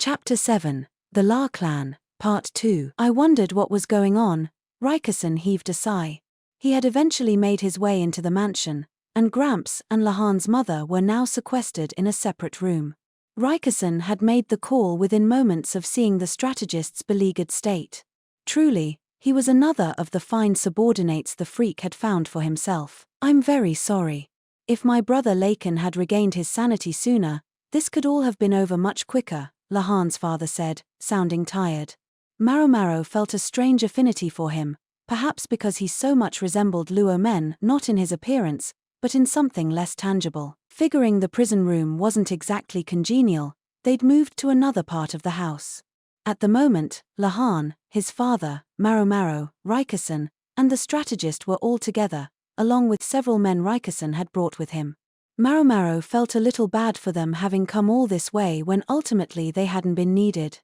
Chapter 7, The La Clan, Part 2. I wondered what was going on. Rikason heaved a sigh. He had eventually made his way into the mansion, and Gramps and Lahan's mother were now sequestered in a separate room. Rikason had made the call within moments of seeing the strategist's beleaguered state. Truly, he was another of the fine subordinates the freak had found for himself. I'm very sorry. If my brother Lakin had regained his sanity sooner, this could all have been over much quicker, Lahan's father said, sounding tired. Maomao felt a strange affinity for him, perhaps because he so much resembled Luo Men, not in his appearance, but in something less tangible. Figuring the prison room wasn't exactly congenial, they'd moved to another part of the house. At the moment, Lahan, his father, Maomao, Rikason, and the strategist were all together, along with several men Rikason had brought with him. Maomao felt a little bad for them having come all this way when ultimately they hadn't been needed.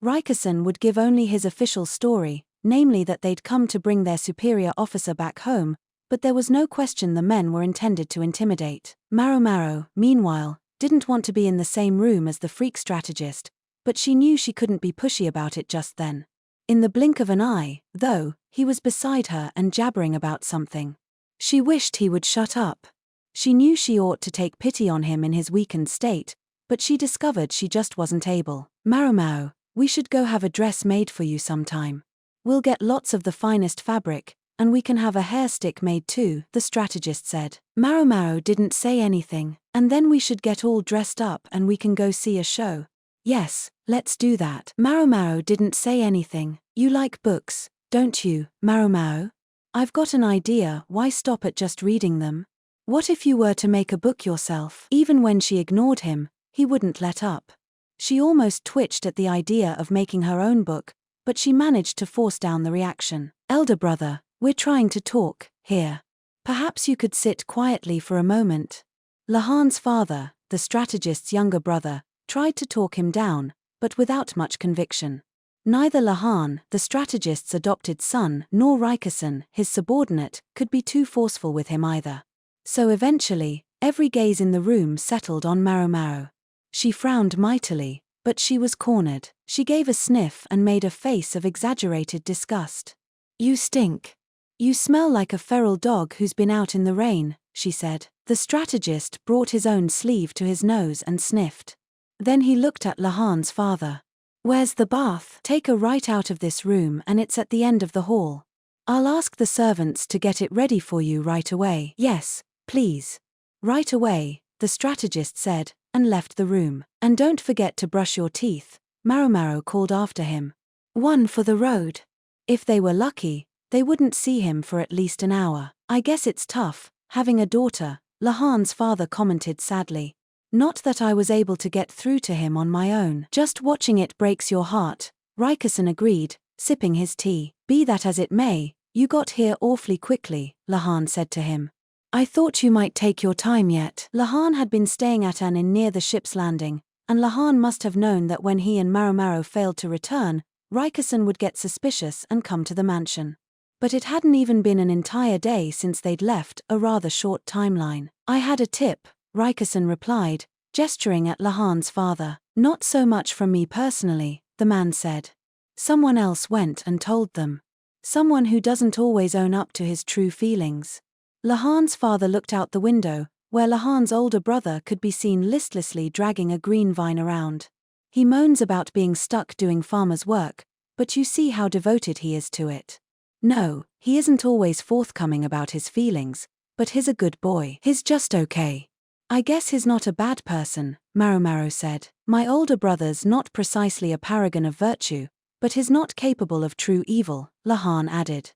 Rikason would give only his official story, namely that they'd come to bring their superior officer back home, but there was no question the men were intended to intimidate. Maomao, meanwhile, didn't want to be in the same room as the freak strategist, but she knew she couldn't be pushy about it just then. In the blink of an eye, though, he was beside her and jabbering about something. She wished he would shut up. She knew she ought to take pity on him in his weakened state, but she discovered she just wasn't able. Maomao, we should go have a dress made for you sometime. We'll get lots of the finest fabric, and we can have a hair stick made too, the strategist said. Maomao didn't say anything, and then we should get all dressed up and we can go see a show. Yes, let's do that. Maomao didn't say anything. You like books, don't you, Maomao? I've got an idea, why stop at just reading them? What if you were to make a book yourself? Even when she ignored him, he wouldn't let up. She almost twitched at the idea of making her own book, but she managed to force down the reaction. Elder brother, we're trying to talk, here. Perhaps you could sit quietly for a moment. Lahan's father, the strategist's younger brother, tried to talk him down, but without much conviction. Neither Lahan, the strategist's adopted son, nor Rikason, his subordinate, could be too forceful with him either. So eventually, every gaze in the room settled on Maomao. She frowned mightily, but she was cornered. She gave a sniff and made a face of exaggerated disgust. You stink. You smell like a feral dog who's been out in the rain, she said. The strategist brought his own sleeve to his nose and sniffed. Then he looked at Lahan's father. Where's the bath? Take her right out of this room and it's at the end of the hall. I'll ask the servants to get it ready for you right away. Yes, please. Right away, the strategist said, and left the room. And don't forget to brush your teeth, Maomao called after him. One for the road. If they were lucky, they wouldn't see him for at least an hour. I guess it's tough, having a daughter, Lahan's father commented sadly. Not that I was able to get through to him on my own. Just watching it breaks your heart, Rikason agreed, sipping his tea. Be that as it may, you got here awfully quickly, Lahan said to him. I thought you might take your time yet. Lahan had been staying at an inn near the ship's landing, and Lahan must have known that when he and Maomao failed to return, Rikason would get suspicious and come to the mansion. But it hadn't even been an entire day since they'd left, a rather short timeline. I had a tip, Rikason replied, gesturing at Lahan's father. Not so much from me personally, the man said. Someone else went and told them. Someone who doesn't always own up to his true feelings. Lahan's father looked out the window, where Lahan's older brother could be seen listlessly dragging a green vine around. He moans about being stuck doing farmer's work, but you see how devoted he is to it. No, he isn't always forthcoming about his feelings, but he's a good boy. He's just okay. I guess he's not a bad person, Maomao said. My older brother's not precisely a paragon of virtue, but he's not capable of true evil, Lahan added.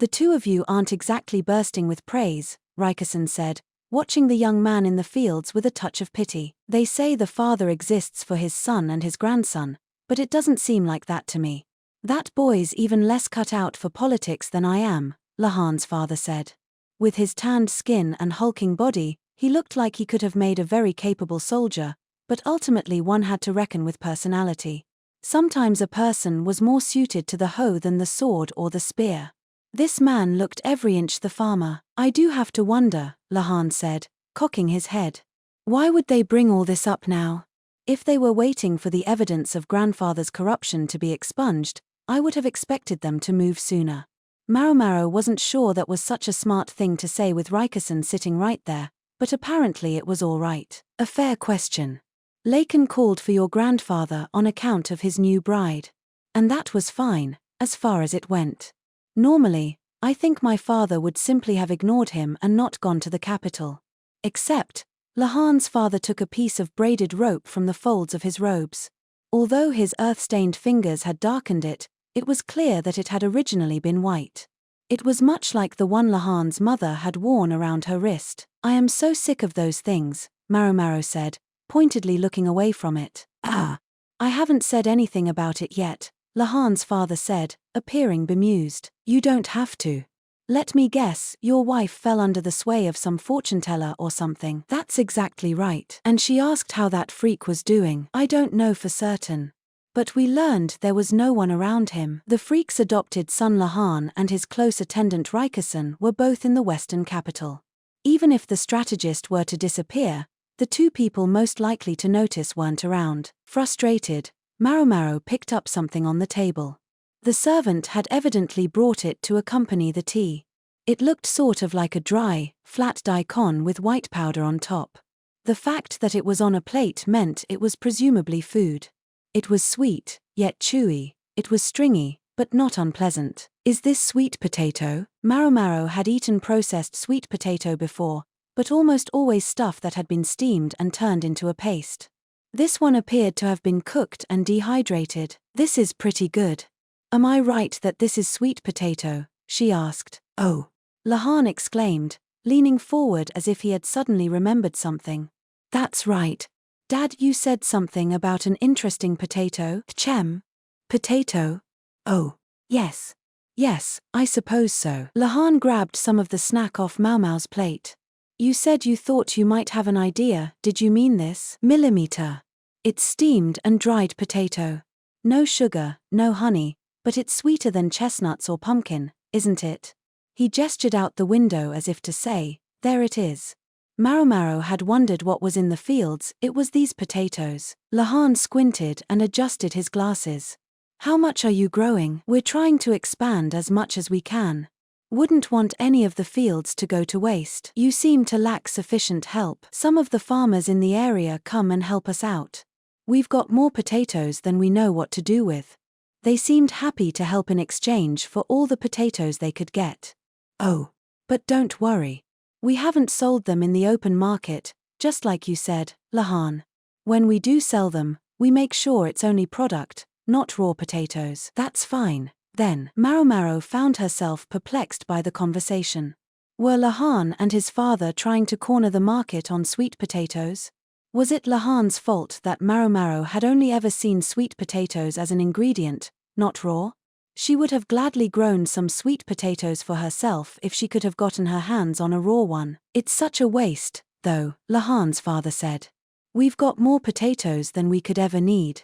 The two of you aren't exactly bursting with praise, Rikason said, watching the young man in the fields with a touch of pity. They say the father exists for his son and his grandson, but it doesn't seem like that to me. That boy's even less cut out for politics than I am, Lahan's father said. With his tanned skin and hulking body, he looked like he could have made a very capable soldier, but ultimately one had to reckon with personality. Sometimes a person was more suited to the hoe than the sword or the spear. This man looked every inch the farmer. I do have to wonder, Lahan said, cocking his head. Why would they bring all this up now? If they were waiting for the evidence of grandfather's corruption to be expunged, I would have expected them to move sooner. Maomao wasn't sure that was such a smart thing to say with Rikusen sitting right there, but apparently it was all right. A fair question. Laken called for your grandfather on account of his new bride. And that was fine, as far as it went. Normally, I think my father would simply have ignored him and not gone to the capital. Except, Lahan's father took a piece of braided rope from the folds of his robes. Although his earth-stained fingers had darkened it, it was clear that it had originally been white. It was much like the one Lahan's mother had worn around her wrist. I am so sick of those things, Maomao said, pointedly looking away from it. I haven't said anything about it yet, Lahan's father said, appearing bemused. You don't have to. Let me guess, your wife fell under the sway of some fortune-teller or something. That's exactly right. And she asked how that freak was doing. I don't know for certain. But we learned there was no one around him. The freak's adopted son Lahan and his close attendant Rikusen were both in the western capital. Even if the strategist were to disappear, the two people most likely to notice weren't around. Frustrated, Maomao picked up something on the table. The servant had evidently brought it to accompany the tea. It looked sort of like a dry, flat daikon with white powder on top. The fact that it was on a plate meant it was presumably food. It was sweet, yet chewy. It was stringy, but not unpleasant. Is this sweet potato? Maomao had eaten processed sweet potato before, but almost always stuff that had been steamed and turned into a paste. This one appeared to have been cooked and dehydrated. This is pretty good. Am I right that this is sweet potato? She asked. Oh! Lahan exclaimed, leaning forward as if he had suddenly remembered something. That's right. Dad, you said something about an interesting potato. Chem? Potato? Oh. Yes. Yes, I suppose so. Lahan grabbed some of the snack off Maomao's plate. You said you thought you might have an idea, did you mean this? Millimeter. It's steamed and dried potato. No sugar, no honey, but it's sweeter than chestnuts or pumpkin, isn't it? He gestured out the window as if to say, there it is. Maomao had wondered what was in the fields. It was these potatoes. Lahan squinted and adjusted his glasses. How much are you growing? We're trying to expand as much as we can. Wouldn't want any of the fields to go to waste. You seem to lack sufficient help. Some of the farmers in the area come and help us out. We've got more potatoes than we know what to do with. They seemed happy to help in exchange for all the potatoes they could get. Oh. But don't worry. We haven't sold them in the open market, just like you said, Lahan. When we do sell them, we make sure it's only product, not raw potatoes. That's fine. Then, Maomao found herself perplexed by the conversation. Were Lahan and his father trying to corner the market on sweet potatoes? Was it Lahan's fault that Maomao had only ever seen sweet potatoes as an ingredient, not raw? She would have gladly grown some sweet potatoes for herself if she could have gotten her hands on a raw one. It's such a waste, though, Lahan's father said. We've got more potatoes than we could ever need.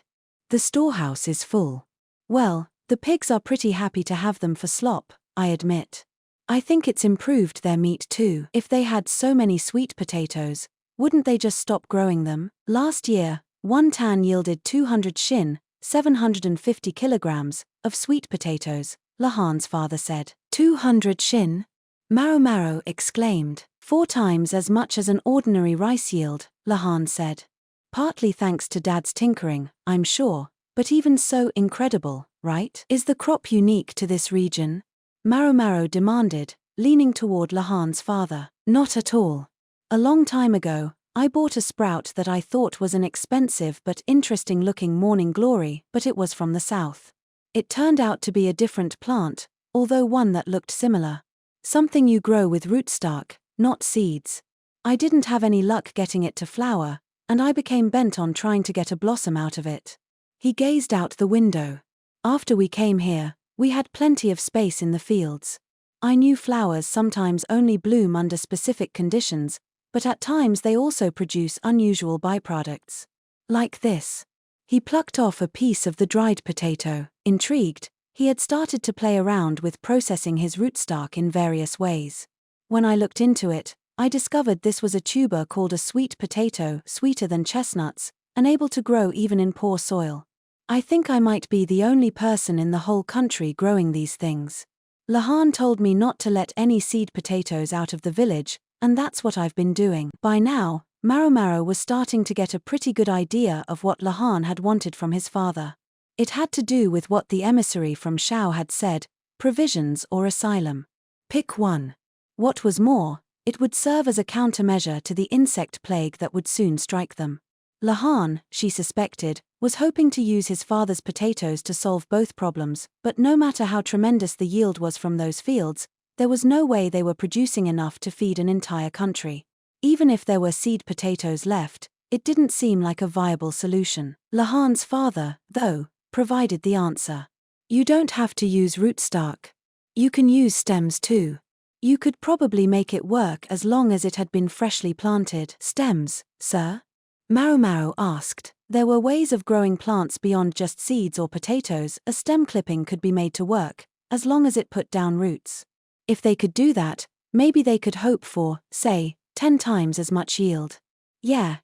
The storehouse is full. Well, the pigs are pretty happy to have them for slop, I admit. I think it's improved their meat too. If they had so many sweet potatoes, wouldn't they just stop growing them? Last year, one tan yielded 200 shin, 750 kilograms, of sweet potatoes, Lahan's father said. 200 shin? Maomao exclaimed. 4 times as much as an ordinary rice yield, Lahan said. Partly thanks to Dad's tinkering, I'm sure, but even so incredible, right? Is the crop unique to this region? Maomao demanded, leaning toward Lahan's father. Not at all. A long time ago, I bought a sprout that I thought was an expensive but interesting-looking morning glory, but it was from the south. It turned out to be a different plant, although one that looked similar. Something you grow with rootstock, not seeds. I didn't have any luck getting it to flower, and I became bent on trying to get a blossom out of it. He gazed out the window. After we came here, we had plenty of space in the fields. I knew flowers sometimes only bloom under specific conditions, but at times they also produce unusual byproducts. Like this. He plucked off a piece of the dried potato. Intrigued, he had started to play around with processing his rootstock in various ways. When I looked into it, I discovered this was a tuber called a sweet potato, sweeter than chestnuts, unable to grow even in poor soil. I think I might be the only person in the whole country growing these things. Lahan told me not to let any seed potatoes out of the village, and that's what I've been doing. By now, Maomao was starting to get a pretty good idea of what Lahan had wanted from his father. It had to do with what the emissary from Shao had said, provisions or asylum. Pick one. What was more, it would serve as a countermeasure to the insect plague that would soon strike them. Lahan, she suspected, was hoping to use his father's potatoes to solve both problems, but no matter how tremendous the yield was from those fields, there was no way they were producing enough to feed an entire country. Even if there were seed potatoes left, it didn't seem like a viable solution. Lahan's father, though, provided the answer. You don't have to use rootstock. You can use stems too. You could probably make it work as long as it had been freshly planted. Stems, sir? Maomao asked. There were ways of growing plants beyond just seeds or potatoes. A stem clipping could be made to work, as long as it put down roots. If they could do that, maybe they could hope for, say, 10 times as much yield. Yeah,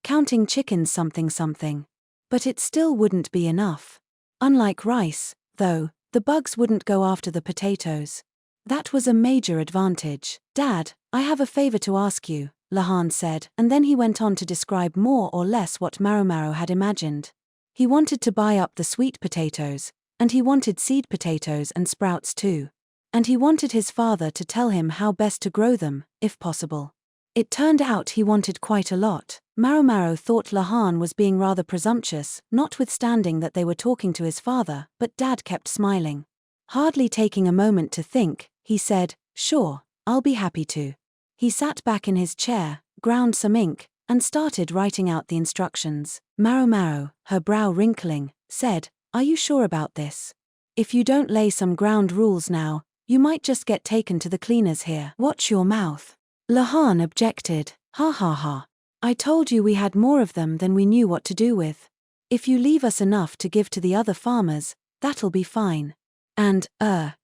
counting chickens something. But it still wouldn't be enough. Unlike rice, though, the bugs wouldn't go after the potatoes. That was a major advantage. Dad, I have a favor to ask you, Lahan said, and then he went on to describe more or less what Maomao had imagined. He wanted to buy up the sweet potatoes, and he wanted seed potatoes and sprouts too. And he wanted his father to tell him how best to grow them, if possible. It turned out he wanted quite a lot. Maomao thought Lahan was being rather presumptuous, notwithstanding that they were talking to his father, but Dad kept smiling. Hardly taking a moment to think, he said, "Sure, I'll be happy to." He sat back in his chair, ground some ink, and started writing out the instructions. Maomao, her brow wrinkling, said, "Are you sure about this? If you don't lay some ground rules now, you might just get taken to the cleaners here." "Watch your mouth." Lahan objected. Ha. I told you we had more of them than we knew what to do with. If you leave us enough to give to the other farmers, that'll be fine. And,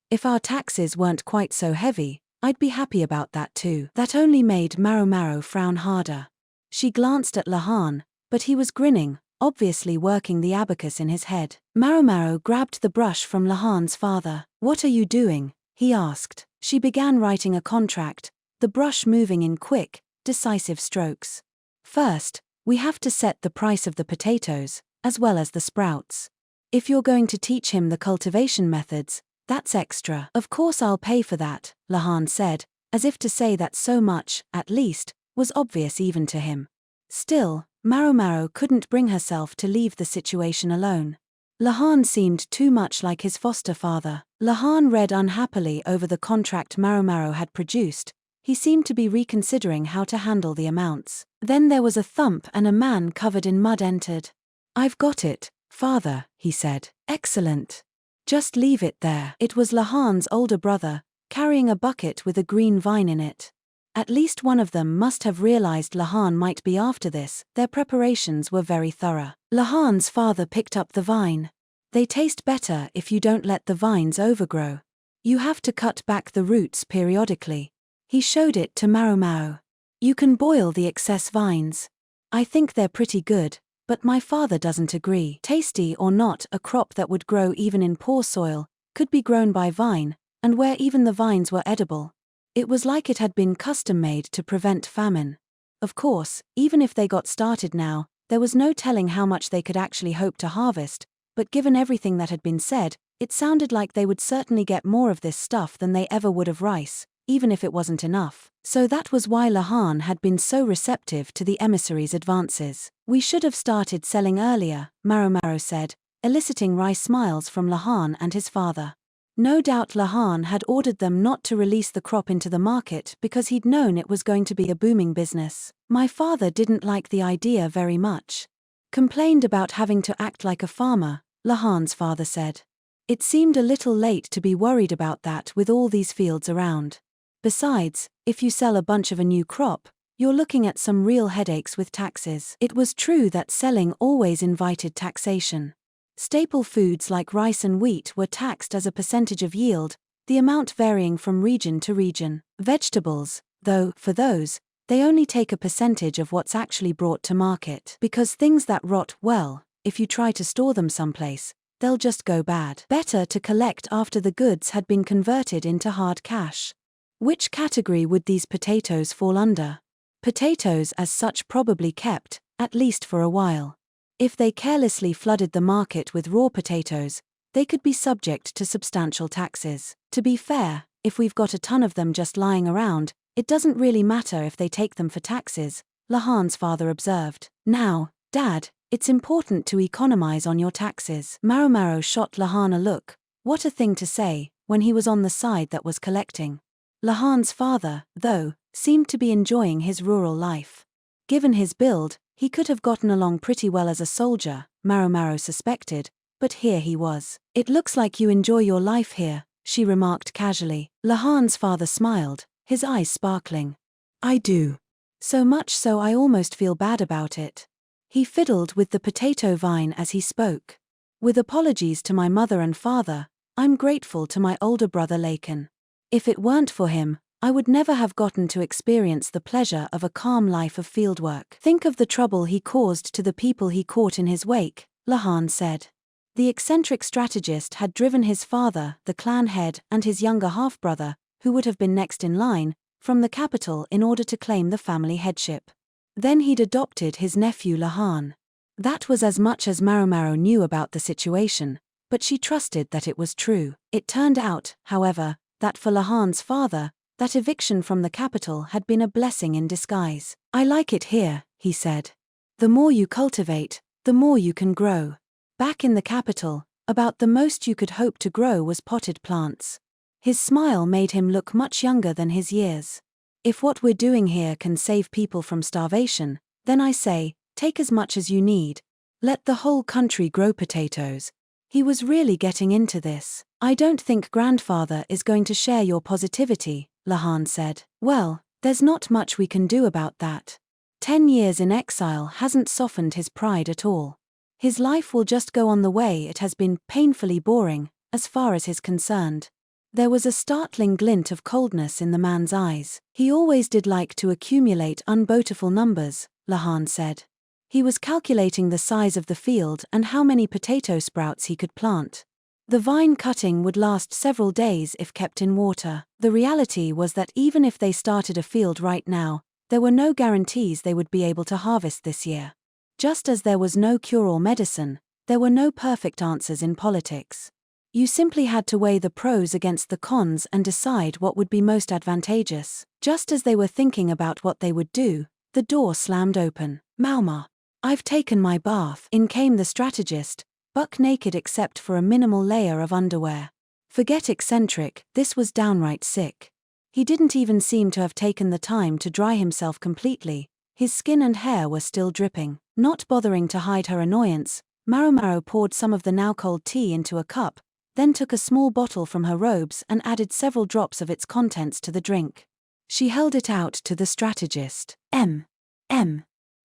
if our taxes weren't quite so heavy, I'd be happy about that too. That only made Maomao frown harder. She glanced at Lahan, but he was grinning, obviously working the abacus in his head. Maomao grabbed the brush from Lahan's father. "What are you doing?" he asked. She began writing a contract, the brush moving in quick, decisive strokes. "First, we have to set the price of the potatoes, as well as the sprouts. If you're going to teach him the cultivation methods, that's extra." "Of course I'll pay for that," Lahan said, as if to say that so much, at least, was obvious even to him. Still, Maomao couldn't bring herself to leave the situation alone. Lahan seemed too much like his foster father. Lahan read unhappily over the contract Maomao had produced. He seemed to be reconsidering how to handle the amounts. Then there was a thump and a man covered in mud entered. "I've got it, father," he said. "Excellent. Just leave it there." It was Lahan's older brother, carrying a bucket with a green vine in it. At least one of them must have realized Lahan might be after this. Their preparations were very thorough. Lahan's father picked up the vine. "They taste better if you don't let the vines overgrow. You have to cut back the roots periodically." He showed it to Maomao. "You can boil the excess vines. I think they're pretty good, but my father doesn't agree." Tasty or not, a crop that would grow even in poor soil, could be grown by vine, and where even the vines were edible. It was like it had been custom-made to prevent famine. Of course, even if they got started now, there was no telling how much they could actually hope to harvest, but given everything that had been said, it sounded like they would certainly get more of this stuff than they ever would of rice, even if it wasn't enough. So that was why Lahan had been so receptive to the emissary's advances. "We should have started selling earlier," Maomao said, eliciting wry smiles from Lahan and his father. No doubt Lahan had ordered them not to release the crop into the market because he'd known it was going to be a booming business. "My father didn't like the idea very much. Complained about having to act like a farmer," Lahan's father said. "It seemed a little late to be worried about that with all these fields around. Besides, if you sell a bunch of a new crop, you're looking at some real headaches with taxes." It was true that selling always invited taxation. Staple foods like rice and wheat were taxed as a percentage of yield, the amount varying from region to region. Vegetables, though, for those, They only take a percentage of what's actually brought to market. Because things that rot, well, if you try to store them someplace, they'll just go bad. Better to collect after the goods had been converted into hard cash. Which category would these potatoes fall under? Potatoes as such probably kept, at least for a while. If they carelessly flooded the market with raw potatoes, they could be subject to substantial taxes. To be fair, if we've got a ton of them just lying around, it doesn't really matter if they take them for taxes, Lahan's father observed. Now, Dad, it's important to economize on your taxes. Maomao shot Lahan a look. What a thing to say, when he was on the side that was collecting. Lahan's father, though, seemed to be enjoying his rural life. Given his build, he could have gotten along pretty well as a soldier, Maomao suspected, but here he was. It looks like you enjoy your life here, she remarked casually. Lahan's father smiled, his eyes sparkling. I do. So much so I almost feel bad about it. He fiddled with the potato vine as he spoke. With apologies to my mother and father, I'm grateful to my older brother Laken. If it weren't for him, I would never have gotten to experience the pleasure of a calm life of fieldwork. Think of the trouble he caused to the people he caught in his wake, Lahan said. The eccentric strategist had driven his father, the clan head, and his younger half-brother, who would have been next in line, from the capital in order to claim the family headship. Then he'd adopted his nephew Lahan. That was as much as Maomao knew about the situation, but she trusted that it was true. It turned out, however, that for Lahan's father, that eviction from the capital had been a blessing in disguise. I like it here, he said. The more you cultivate, the more you can grow. Back in the capital, about the most you could hope to grow was potted plants. His smile made him look much younger than his years. If what we're doing here can save people from starvation, then I say, take as much as you need. Let the whole country grow potatoes. He was really getting into this. I don't think grandfather is going to share your positivity, Lahan said. Well, there's not much we can do about that. 10 years in exile hasn't softened his pride at all. His life will just go on the way it has been, painfully boring, as far as he's concerned. There was a startling glint of coldness in the man's eyes. He always did like to accumulate unbountiful numbers, Lahan said. He was calculating the size of the field and how many potato sprouts he could plant. The vine cutting would last several days if kept in water. The reality was that even if they started a field right now, there were no guarantees they would be able to harvest this year. Just as there was no cure-all medicine, there were no perfect answers in politics. You simply had to weigh the pros against the cons and decide what would be most advantageous. Just as they were thinking about what they would do, the door slammed open. Maomao. I've taken my bath. In came the strategist, buck naked except for a minimal layer of underwear. Forget eccentric, this was downright sick. He didn't even seem to have taken the time to dry himself completely. His skin and hair were still dripping. Not bothering to hide her annoyance, Maomao poured some of the now cold tea into a cup, then took a small bottle from her robes and added several drops of its contents to the drink. She held it out to the strategist.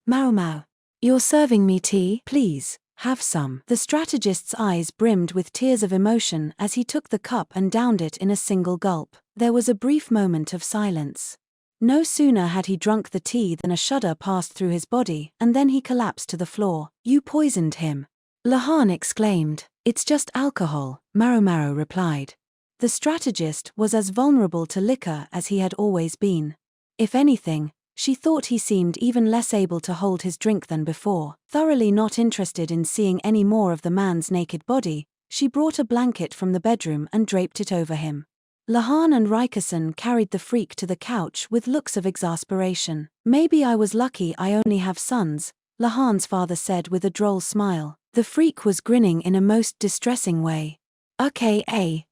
Maomao. You're serving me tea? Please, have some. The strategist's eyes brimmed with tears of emotion as he took the cup and downed it in a single gulp. There was a brief moment of silence. No sooner had he drunk the tea than a shudder passed through his body, and then he collapsed to the floor. You poisoned him. Lahan exclaimed. It's just alcohol, Maomao replied. The strategist was as vulnerable to liquor as he had always been. If anything, she thought he seemed even less able to hold his drink than before. Thoroughly not interested in seeing any more of the man's naked body, she brought a blanket from the bedroom and draped it over him. Lahan and Rikason carried the freak to the couch with looks of exasperation. Maybe I was lucky I only have sons, Lahan's father said with a droll smile. The freak was grinning in a most distressing way. Okay,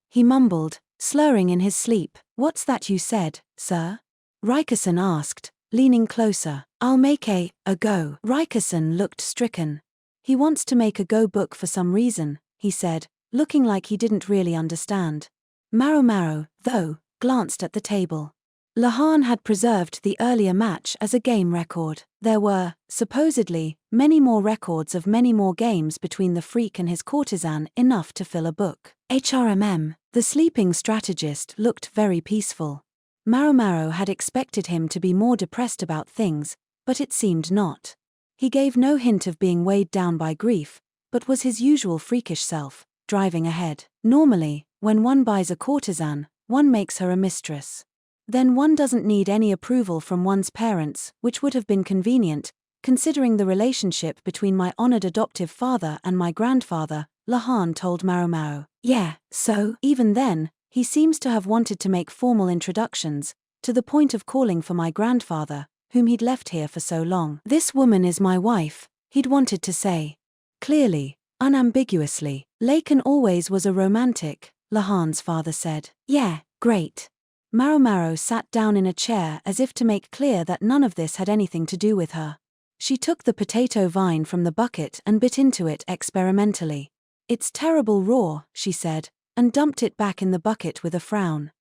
he mumbled, slurring in his sleep. What's that you said, sir? Rikason asked, leaning closer. I'll make a go. Rikason looked stricken. He wants to make a go book for some reason, he said, looking like he didn't really understand. Maomao, though, glanced at the table. Lahan had preserved the earlier match as a game record. There were, supposedly, many more records of many more games between the freak and his courtesan, enough to fill a book. The sleeping strategist looked very peaceful. Maomao had expected him to be more depressed about things, but it seemed not. He gave no hint of being weighed down by grief, but was his usual freakish self, driving ahead. Normally, when one buys a courtesan, one makes her a mistress. Then one doesn't need any approval from one's parents, which would have been convenient, considering the relationship between my honored adoptive father and my grandfather, Lahan told Maomao. Yeah, so, even then, he seems to have wanted to make formal introductions, to the point of calling for my grandfather, whom he'd left here for so long. This woman is my wife, he'd wanted to say. Clearly, unambiguously. Laken always was a romantic, Lahan's father said. Yeah, great. Maomao sat down in a chair as if to make clear that none of this had anything to do with her. She took the potato vine from the bucket and bit into it experimentally. It's terrible raw, she said, and dumped it back in the bucket with a frown.